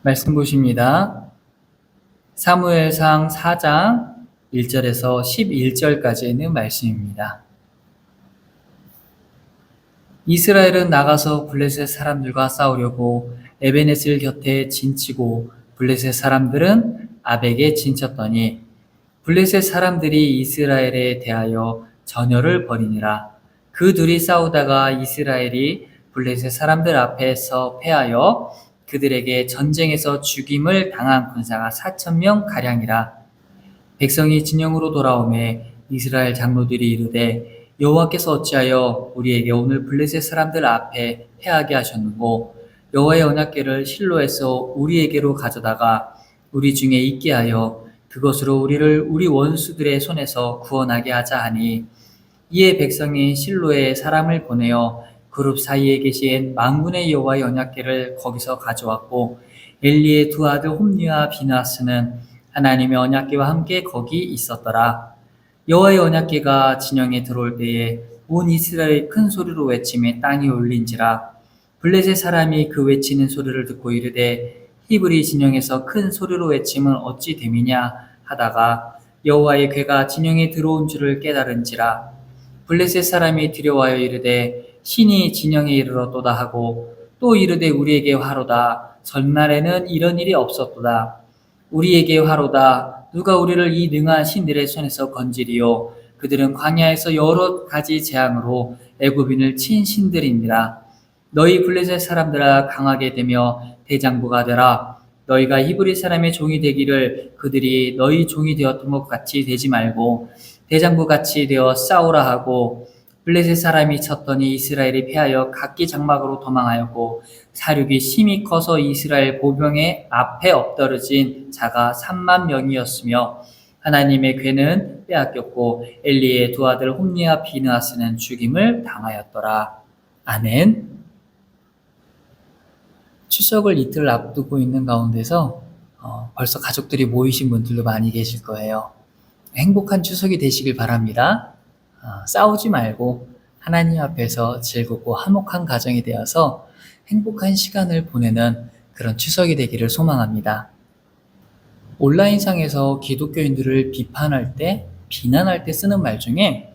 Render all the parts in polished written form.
말씀 보십니다. 사무엘상 4장 1절에서 11절까지 있는 말씀입니다. 이스라엘은 나가서 블레셋 사람들과 싸우려고 에베네슬 곁에 진치고 블레셋 사람들은 아벡에 진쳤더니 블레셋 사람들이 이스라엘에 대하여 전열을 벌이니라. 그 둘이 싸우다가 이스라엘이 블레셋 사람들 앞에서 패하여 그들에게 전쟁에서 죽임을 당한 군사가 4,000명 가량이라. 백성이 진영으로 돌아오매 이스라엘 장로들이 이르되 여호와께서 어찌하여 우리에게 오늘 블레셋 사람들 앞에 패하게 하셨는고 여호와의 언약궤를 실로에서 우리에게로 가져다가 우리 중에 있게 하여 그것으로 우리를 우리 원수들의 손에서 구원하게 하자 하니 이에 백성이 실로에 사람을 보내어 그룹 사이에 계신 만군의 여호와의 언약궤를 거기서 가져왔고 엘리의 두 아들 홈리와 비나스는 하나님의 언약궤와 함께 거기 있었더라. 여호와의 언약궤가 진영에 들어올 때에 온 이스라엘이 큰 소리로 외치며 땅이 울린지라. 블레셋 사람이 그 외치는 소리를 듣고 이르되 히브리 진영에서 큰 소리로 외침은 어찌 됨이냐 하다가 여호와의 궤가 진영에 들어온 줄을 깨달은지라. 블레셋 사람이 두려워하여 이르되 신이 진영에 이르렀도다 하고 또 이르되 우리에게 화로다. 전날에는 이런 일이 없었도다. 우리에게 화로다. 누가 우리를 이 능한 신들의 손에서 건지리요. 그들은 광야에서 여러 가지 재앙으로 애굽인을 친 신들이니라. 너희 블레셋 사람들아 강하게 되며 대장부가 되라. 너희가 히브리 사람의 종이 되기를 그들이 너희 종이 되었던 것 같이 되지 말고 대장부 같이 되어 싸우라 하고 블레셋 사람이 쳤더니 이스라엘이 패하여 각기 장막으로 도망하였고 사륙이 심히 커서 이스라엘 보병의 앞에 엎드러진 자가 3만 명이었으며 하나님의 궤는 빼앗겼고 엘리의 두 아들 홈리와 비느하스는 죽임을 당하였더라. 아멘. 추석을 이틀 앞두고 있는 가운데서 벌써 가족들이 모이신 분들도 많이 계실 거예요. 행복한 추석이 되시길 바랍니다. 싸우지 말고 하나님 앞에서 즐겁고 화목한 가정이 되어서 행복한 시간을 보내는 그런 추석이 되기를 소망합니다. 온라인상에서 기독교인들을 비판할 때, 비난할 때 쓰는 말 중에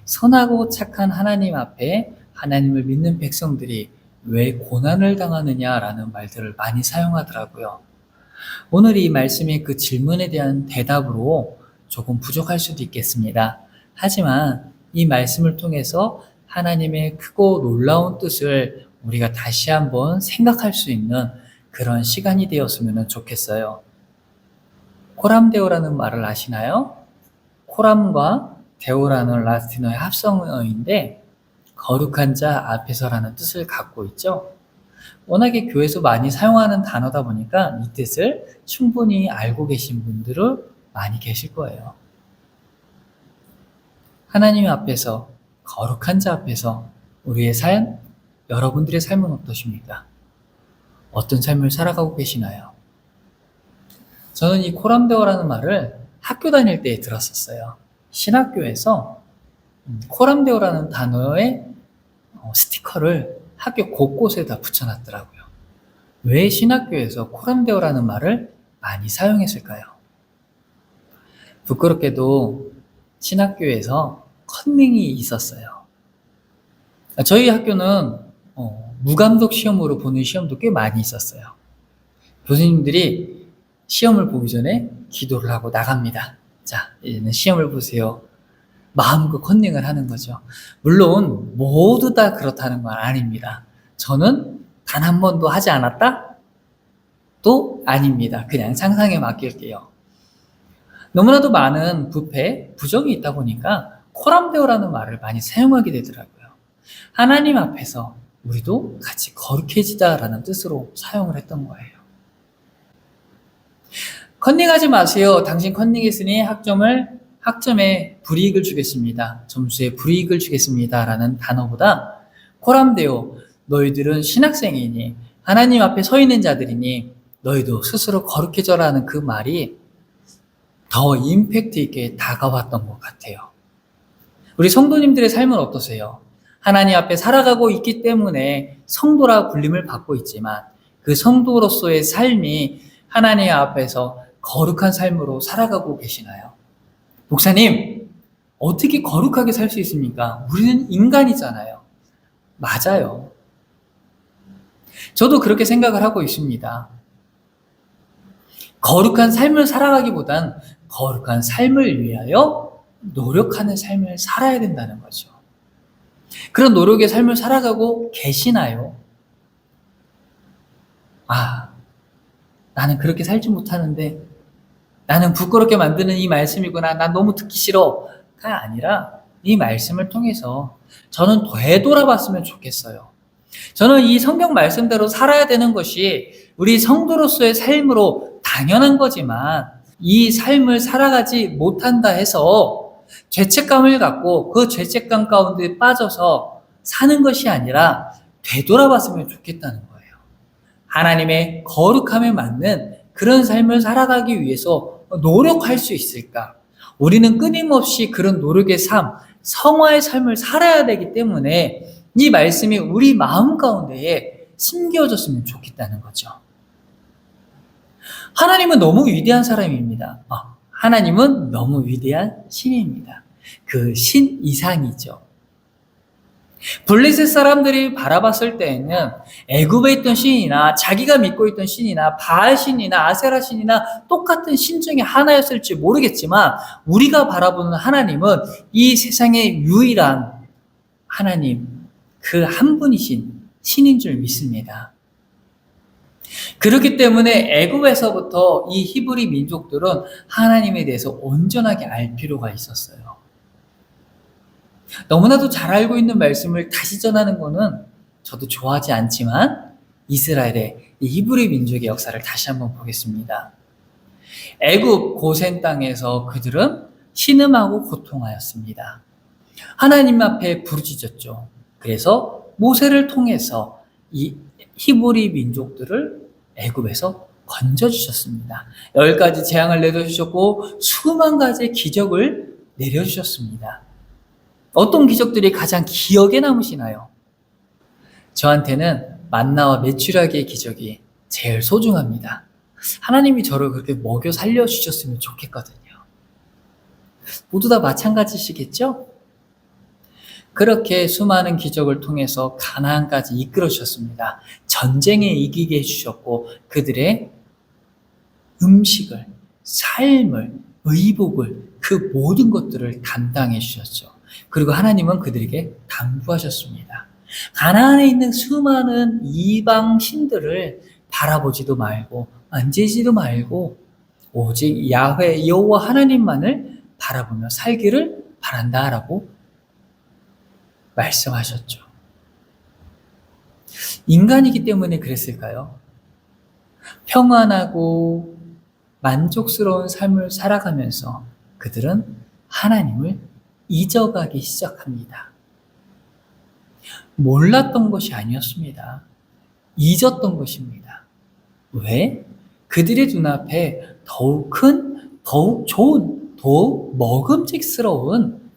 선하고 착한 하나님 앞에 하나님을 믿는 백성들이 왜 고난을 당하느냐라는 말들을 많이 사용하더라고요. 오늘 이 말씀의 그 질문에 대한 대답으로 조금 부족할 수도 있겠습니다. 하지만 이 말씀을 통해서 하나님의 크고 놀라운 뜻을 우리가 다시 한번 생각할 수 있는 그런 시간이 되었으면 좋겠어요. 코람데오라는 말을 아시나요? 코람과 데오라는 라틴어의 합성어인데 거룩한 자 앞에서라는 뜻을 갖고 있죠. 워낙에 교회에서 많이 사용하는 단어다 보니까 이 뜻을 충분히 알고 계신 분들은 많이 계실 거예요. 하나님 앞에서, 거룩한 자 앞에서 우리의 삶, 여러분들의 삶은 어떠십니까? 어떤 삶을 살아가고 계시나요? 저는 이 코람데오라는 말을 학교 다닐 때 들었었어요. 신학교에서 코람데오라는 단어의 스티커를 학교 곳곳에다 붙여놨더라고요. 왜 신학교에서 코람데오라는 말을 많이 사용했을까요? 부끄럽게도 신학교에서 컨닝이 있었어요. 저희 학교는 무감독 시험으로 보는 시험도 꽤 많이 있었어요. 교수님들이 시험을 보기 전에 기도를 하고 나갑니다. 자, 이제는 시험을 보세요. 마음껏 컨닝을 하는 거죠. 물론 모두 다 그렇다는 건 아닙니다. 저는 단 한 번도 하지 않았다? 또 아닙니다. 그냥 상상에 맡길게요. 너무나도 많은 부패, 부정이 있다 보니까 코람데오라는 말을 많이 사용하게 되더라고요. 하나님 앞에서 우리도 같이 거룩해지자라는 뜻으로 사용을 했던 거예요. 컨닝하지 마세요. 당신 컨닝했으니 학점에 불이익을 주겠습니다. 점수에 불이익을 주겠습니다. 라는 단어보다 코람데오, 너희들은 신학생이니 하나님 앞에 서 있는 자들이니 너희도 스스로 거룩해져라는 그 말이 더 임팩트 있게 다가왔던 것 같아요. 우리 성도님들의 삶은 어떠세요? 하나님 앞에 살아가고 있기 때문에 성도라 불림을 받고 있지만 그 그 성도로서의 삶이 하나님 앞에서 거룩한 삶으로 살아가고 계시나요? 목사님, 어떻게 거룩하게 살 수 있습니까? 우리는 인간이잖아요. 맞아요. 저도 그렇게 생각을 하고 있습니다. 거룩한 삶을 살아가기보단 거룩한 삶을 위하여 노력하는 삶을 살아야 된다는 거죠. 그런 노력의 삶을 살아가고 계시나요? 나는 그렇게 살지 못하는데, 나는 부끄럽게 만드는 이 말씀이구나, 난 너무 듣기 싫어가 아니라 이 말씀을 통해서 저는 되돌아봤으면 좋겠어요. 저는 이 성경 말씀대로 살아야 되는 것이 우리 성도로서의 삶으로 당연한 거지만, 이 삶을 살아가지 못한다 해서 죄책감을 갖고 그 죄책감 가운데 빠져서 사는 것이 아니라 되돌아봤으면 좋겠다는 거예요. 하나님의 거룩함에 맞는 그런 삶을 살아가기 위해서 노력할 수 있을까? 우리는 끊임없이 그런 노력의 삶, 성화의 삶을 살아야 되기 때문에 이 말씀이 우리 마음 가운데에 심겨졌으면 좋겠다는 거죠. 하나님은 너무 위대한 사람입니다. 하나님은 너무 위대한 신입니다. 그 신 이상이죠. 블레셋 사람들이 바라봤을 때에는 애굽에 있던 신이나 자기가 믿고 있던 신이나 바알 신이나 아세라 신이나 똑같은 신 중에 하나였을지 모르겠지만, 우리가 바라보는 하나님은 이 세상의 유일한 하나님, 그 한 분이신 신인 줄 믿습니다. 그렇기 때문에 애굽에서부터 이 히브리 민족들은 하나님에 대해서 온전하게 알 필요가 있었어요. 너무나도 잘 알고 있는 말씀을 다시 전하는 것은 저도 좋아하지 않지만, 이스라엘의 이 히브리 민족의 역사를 다시 한번 보겠습니다. 애굽 고센 땅에서 그들은 신음하고 고통하였습니다. 하나님 앞에 부르짖었죠. 그래서 모세를 통해서 이 히브리 민족들을 애굽에서 건져주셨습니다. 10가지 재앙을 내려주셨고 수만 가지의 기적을 내려주셨습니다. 어떤 기적들이 가장 기억에 남으시나요? 저한테는 만나와 메추라기의 기적이 제일 소중합니다. 하나님이 저를 그렇게 먹여 살려주셨으면 좋겠거든요. 모두 다 마찬가지시겠죠? 그렇게 수많은 기적을 통해서 가나안까지 이끌어 주셨습니다. 전쟁에 이기게 해주셨고 그들의 음식을, 삶을, 의복을, 그 모든 것들을 담당해 주셨죠. 그리고 하나님은 그들에게 당부하셨습니다. 가나안에 있는 수많은 이방 신들을 바라보지도 말고 만지지도 말고 오직 야훼 여호와 하나님만을 바라보며 살기를 바란다라고 말씀하셨죠. 인간이기 때문에 그랬을까요? 평안하고 만족스러운 삶을 살아가면서 그들은 하나님을 잊어가기 시작합니다. 몰랐던 것이 아니었습니다. 잊었던 것입니다. 왜? 그들의 눈앞에 더욱 큰, 더욱 좋은, 더욱 먹음직스러운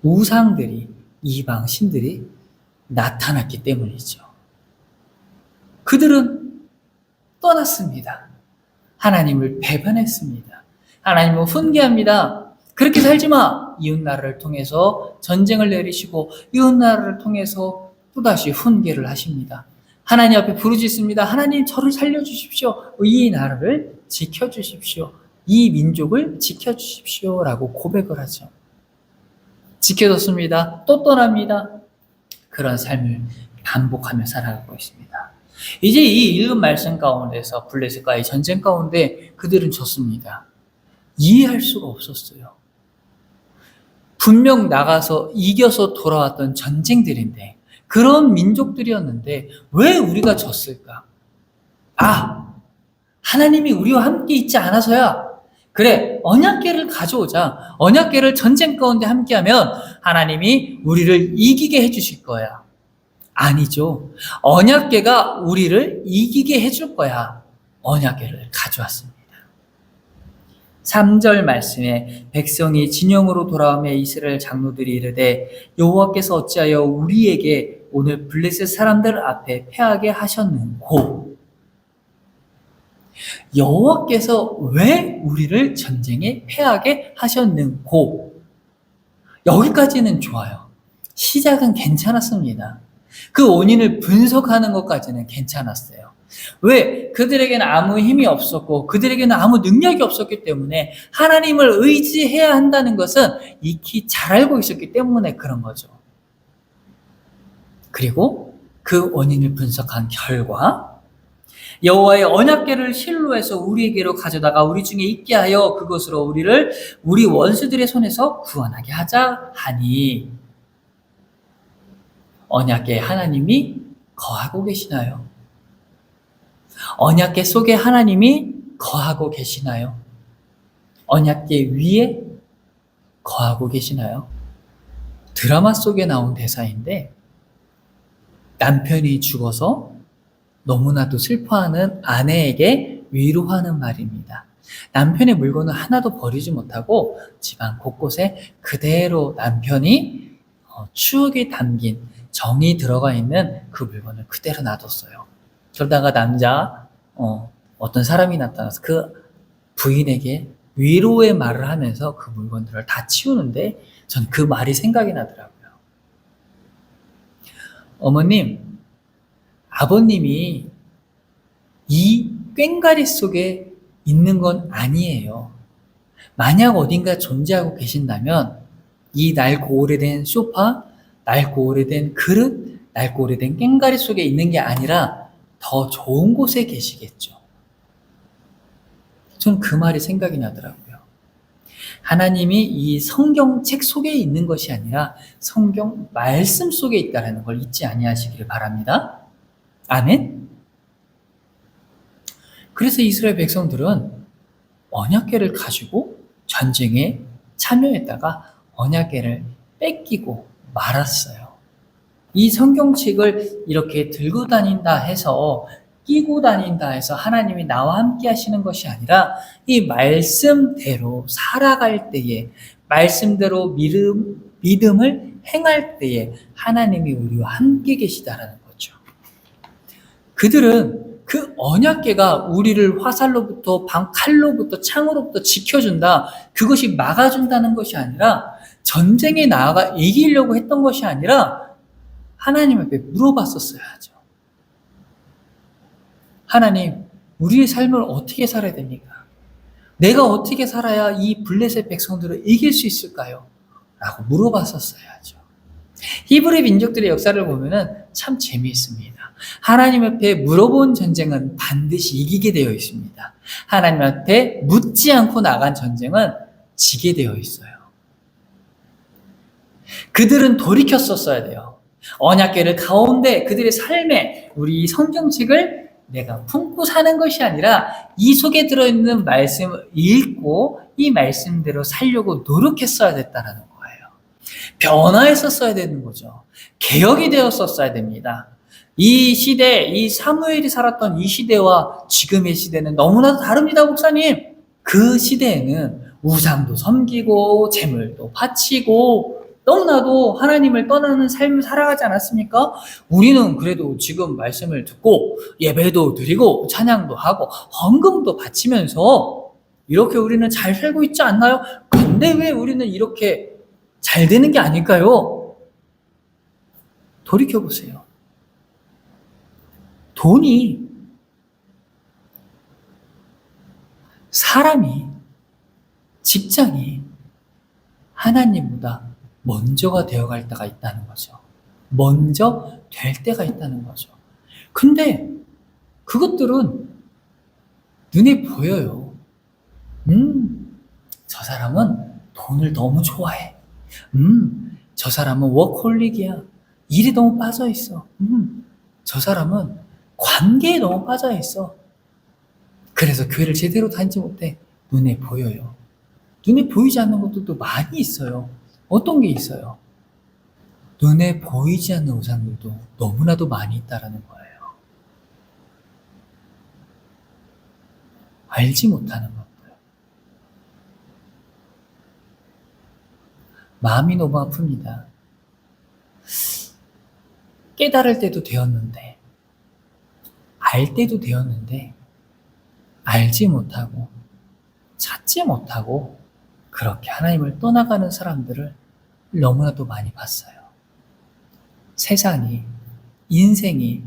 우상들이, 이방 신들이 나타났기 때문이죠. 그들은 떠났습니다. 하나님을 배반했습니다. 하나님은 훈계합니다. 그렇게 살지 마! 이웃나라를 통해서 전쟁을 내리시고 이웃나라를 통해서 또다시 훈계를 하십니다. 하나님 앞에 부르짖습니다. 하나님, 저를 살려주십시오. 이 나라를 지켜주십시오. 이 민족을 지켜주십시오. 라고 고백을 하죠. 지켜줬습니다. 또 떠납니다. 그런 삶을 반복하며 살아가고 있습니다. 이제 이 읽은 말씀 가운데서 블레셋과의 전쟁 가운데 그들은 졌습니다. 이해할 수가 없었어요. 분명 나가서 이겨서 돌아왔던 전쟁들인데, 그런 민족들이었는데 왜 우리가 졌을까? 하나님이 우리와 함께 있지 않아서야. 그래, 언약궤를 가져오자. 언약궤를 전쟁 가운데 함께하면 하나님이 우리를 이기게 해주실 거야. 아니죠. 언약궤가 우리를 이기게 해줄 거야. 언약궤를 가져왔습니다. 3절 말씀에 백성이 진영으로 돌아오며 이스라엘 장로들이 이르되 여호와께서 어찌하여 우리에게 오늘 블레셋 사람들 앞에 패하게 하셨는고 여호와께서 왜 우리를 전쟁에 패하게 하셨는고 여기까지는 좋아요. 시작은 괜찮았습니다. 그 원인을 분석하는 것까지는 괜찮았어요. 왜? 그들에게는 아무 힘이 없었고 그들에게는 아무 능력이 없었기 때문에 하나님을 의지해야 한다는 것은 익히 잘 알고 있었기 때문에 그런 거죠. 그리고 그 원인을 분석한 결과 여호와의 언약궤를 실로해서 우리에게로 가져다가 우리 중에 있게 하여 그것으로 우리를 우리 원수들의 손에서 구원하게 하자 하니 언약궤에 하나님이 거하고 계시나요? 언약궤 속에 하나님이 거하고 계시나요? 언약궤 위에 거하고 계시나요? 드라마 속에 나온 대사인데 남편이 죽어서 너무나도 슬퍼하는 아내에게 위로하는 말입니다. 남편의 물건은 하나도 버리지 못하고 집안 곳곳에 그대로 남편이 추억이 담긴 정이 들어가 있는 그 물건을 그대로 놔뒀어요. 그러다가 어떤 사람이 나타나서 그 부인에게 위로의 말을 하면서 그 물건들을 다 치우는데 전 그 말이 생각이 나더라고요. 어머님, 아버님이 이 꽹가리 속에 있는 건 아니에요. 만약 어딘가 존재하고 계신다면 이 낡고 오래된 소파, 낡고 오래된 그릇, 낡고 오래된 꽹가리 속에 있는 게 아니라 더 좋은 곳에 계시겠죠. 전 그 말이 생각이 나더라고요. 하나님이 이 성경책 속에 있는 것이 아니라 성경 말씀 속에 있다는 걸 잊지 아니하시기를 바랍니다. 아멘? 그래서 이스라엘 백성들은 언약궤를 가지고 전쟁에 참여했다가 언약궤를 뺏기고 말았어요. 이 성경책을 이렇게 들고 다닌다 해서 끼고 다닌다 해서 하나님이 나와 함께 하시는 것이 아니라 이 말씀대로 살아갈 때에 말씀대로 믿음을 행할 때에 하나님이 우리와 함께 계시다라는 거죠. 그들은 그 언약궤가 우리를 화살로부터 칼로부터 창으로부터 지켜준다. 그것이 막아준다는 것이 아니라 전쟁에 나아가 이기려고 했던 것이 아니라 하나님 앞에 물어봤었어야죠. 하나님, 우리의 삶을 어떻게 살아야 됩니까? 내가 어떻게 살아야 이 블레셋 백성들을 이길 수 있을까요? 라고 물어봤었어야죠. 히브리 민족들의 역사를 보면은 참 재미있습니다. 하나님 앞에 물어본 전쟁은 반드시 이기게 되어 있습니다. 하나님 앞에 묻지 않고 나간 전쟁은 지게 되어 있어요. 그들은 돌이켰었어야 돼요. 언약궤를 가운데 그들의 삶에 우리 성경책을 내가 품고 사는 것이 아니라 이 속에 들어있는 말씀을 읽고 이 말씀대로 살려고 노력했어야 됐다는 거예요. 변화했었어야 되는 거죠. 개혁이 되었었어야 됩니다. 이 시대, 이 사무엘이 살았던 이 시대와 지금의 시대는 너무나도 다릅니다, 목사님. 그 시대에는 우상도 섬기고 재물도 바치고 너무나도 하나님을 떠나는 삶을 살아가지 않았습니까? 우리는 그래도 지금 말씀을 듣고 예배도 드리고 찬양도 하고 헌금도 바치면서 이렇게 우리는 잘 살고 있지 않나요? 근데 왜 우리는 이렇게 잘 되는 게 아닐까요? 돌이켜보세요. 돈이, 사람이, 직장이 하나님보다 먼저가 되어갈 때가 있다는 거죠. 먼저 될 때가 있다는 거죠. 근데 그것들은 눈에 보여요. 저 사람은 돈을 너무 좋아해. 저 사람은 워커홀릭이야. 일에 너무 빠져 있어. 저 사람은 관계에 너무 빠져 있어. 그래서 교회를 제대로 다니지 못해. 눈에 보여요. 눈에 보이지 않는 것들도 많이 있어요. 어떤 게 있어요? 눈에 보이지 않는 우상들도 너무나도 많이 있다라는 거예요. 알지 못하는 것들. 마음이 너무 아픕니다. 깨달을 때도 되었는데, 알 때도 되었는데, 알지 못하고, 찾지 못하고, 그렇게 하나님을 떠나가는 사람들을 너무나도 많이 봤어요. 세상이, 인생이,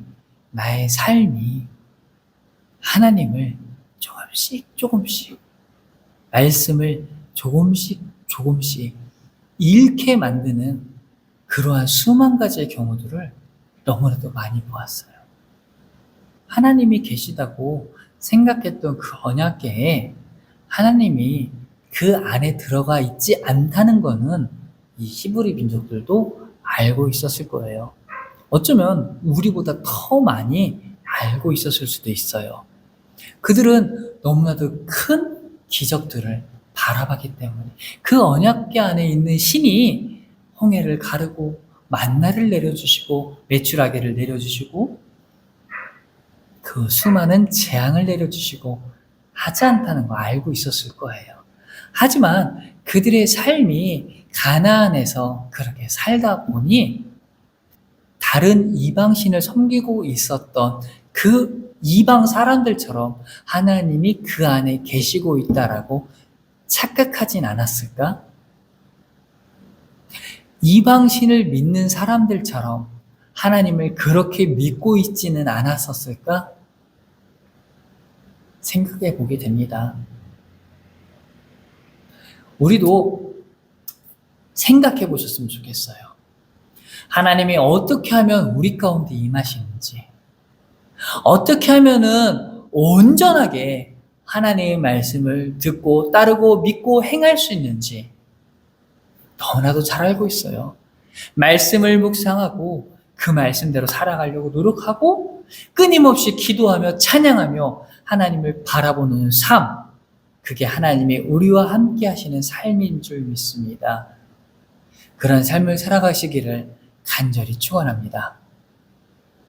나의 삶이 하나님을 조금씩 말씀을 조금씩 잃게 만드는 그러한 수만 가지의 경우들을 너무나도 많이 보았어요. 하나님이 계시다고 생각했던 그 언약궤에 하나님이 그 안에 들어가 있지 않다는 것은 이 히브리 민족들도 알고 있었을 거예요. 어쩌면 우리보다 더 많이 알고 있었을 수도 있어요. 그들은 너무나도 큰 기적들을 바라봤기 때문에 그 언약궤 안에 있는 신이 홍해를 가르고 만나를 내려주시고 메추라기를 내려주시고 그 수많은 재앙을 내려주시고 하지 않다는 거 알고 있었을 거예요. 하지만 그들의 삶이 가나안에서 그렇게 살다 보니 다른 이방신을 섬기고 있었던 그 이방 사람들처럼 하나님이 그 안에 계시고 있다라고 착각하진 않았을까? 이방신을 믿는 사람들처럼 하나님을 그렇게 믿고 있지는 않았었을까? 생각해 보게 됩니다. 우리도 생각해 보셨으면 좋겠어요. 하나님이 어떻게 하면 우리 가운데 임하시는지, 어떻게 하면은 온전하게 하나님의 말씀을 듣고 따르고 믿고 행할 수 있는지 너무나도 잘 알고 있어요. 말씀을 묵상하고 그 말씀대로 살아가려고 노력하고 끊임없이 기도하며 찬양하며 하나님을 바라보는 삶, 그게 하나님이 우리와 함께 하시는 삶인 줄 믿습니다. 그런 삶을 살아가시기를 간절히 축원합니다.